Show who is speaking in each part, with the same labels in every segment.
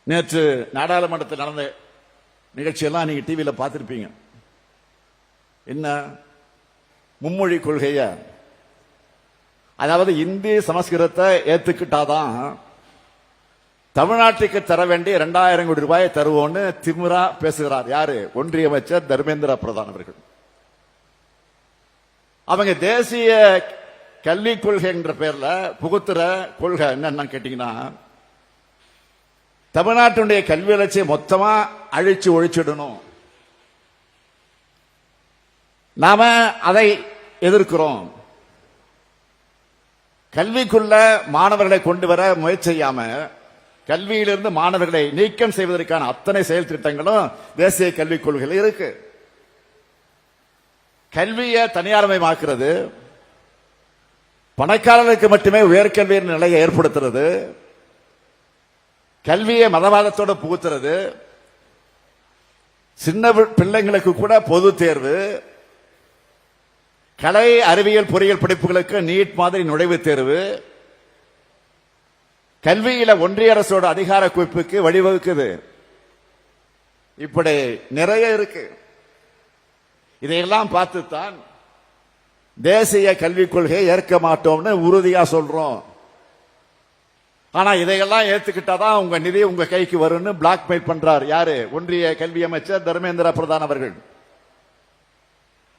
Speaker 1: நேற்று நாடாளுமன்றத்தில் நடந்த நிகழ்ச்சியெல்லாம் நீங்க டிவியில பார்த்திருப்பீங்க. என்ன மும்மொழி கொள்கைய, அதாவது இந்தி சமஸ்கிருதத்தை ஏத்துக்கிட்டாதான் தமிழ்நாட்டுக்கு தர வேண்டிய 2000 கோடி ரூபாயை தருவோம்னு திமிரா பேசுகிறார். யாரு? ஒன்றிய அமைச்சர் தர்மேந்திர பிரதான் அவர்கள். அவங்க தேசிய கல்விக் கொள்கை என்ற பெயர்ல புகுத்துற கொள்கை என்னன்னு கேட்டீங்கன்னா, தமிழ்நாட்டுடைய கல்வி வளர்ச்சியை மொத்தமா அழிச்சு ஒழிச்சிடணும். நாம அதை எதிர்க்கிறோம். கல்விக்குள்ள மாணவர்களை கொண்டு வர முயற்சி செய்யாம கல்வியிலிருந்து மாணவர்களை நீக்கம் செய்வதற்கான அத்தனை செயல் திட்டங்களும் தேசிய கல்விக் கொள்கையில் இருக்கு. கல்வியை தனியார்மயமாக்குறது, பணக்காரர்களுக்கு மட்டுமே உயர்கல்வியின் நிலையை ஏற்படுத்துறது, கல்வியை மதவாதத்தோடு புகுத்துறது, சின்ன பிள்ளைங்களுக்கு கூட பொது தேர்வு, கலை அறிவியல் பொறியியல் படிப்புகளுக்கு நீட் மாதிரி நுழைவுத் தேர்வு, கல்வியில ஒன்றிய அரசோட அதிகார குவிப்புக்கு வழிவகுக்குது. இப்படி நிறைய இருக்கு. இதையெல்லாம் பார்த்துத்தான் தேசிய கல்விக் கொள்கையை ஏற்க மாட்டோம்னு உறுதியா சொல்றோம். ஆனா இதையெல்லாம் ஏத்துக்கிட்டாதான் உங்க நிதி உங்க கைக்கு வரும்னு பிளாக்மெயில் பண்றார். யாரு? ஒன்றிய கல்வி அமைச்சர் தர்மேந்திர பிரதான் அவர்கள்.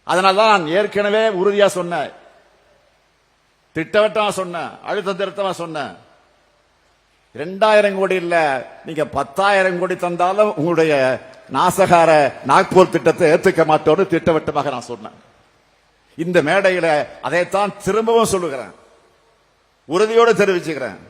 Speaker 1: அதனால்தான் ஏற்கனவே உறுதியா சொன்ன, திட்டவட்டமா சொன்ன, அழுத்த திருத்தமா சொன்ன, 2000 கோடி இல்ல, நீங்க 10,000 கோடி தந்தாலும் உங்களுடைய நாசகார நாக்பூர் திட்டத்தை ஏத்துக்க மாட்டோம்னு திட்டவட்டமாக நான் சொன்னேன். இந்த மேடையில அதைத்தான் திரும்பவும் சொல்லுகிறேன், உறுதியோடு தெரிவிச்சுக்கிறேன்.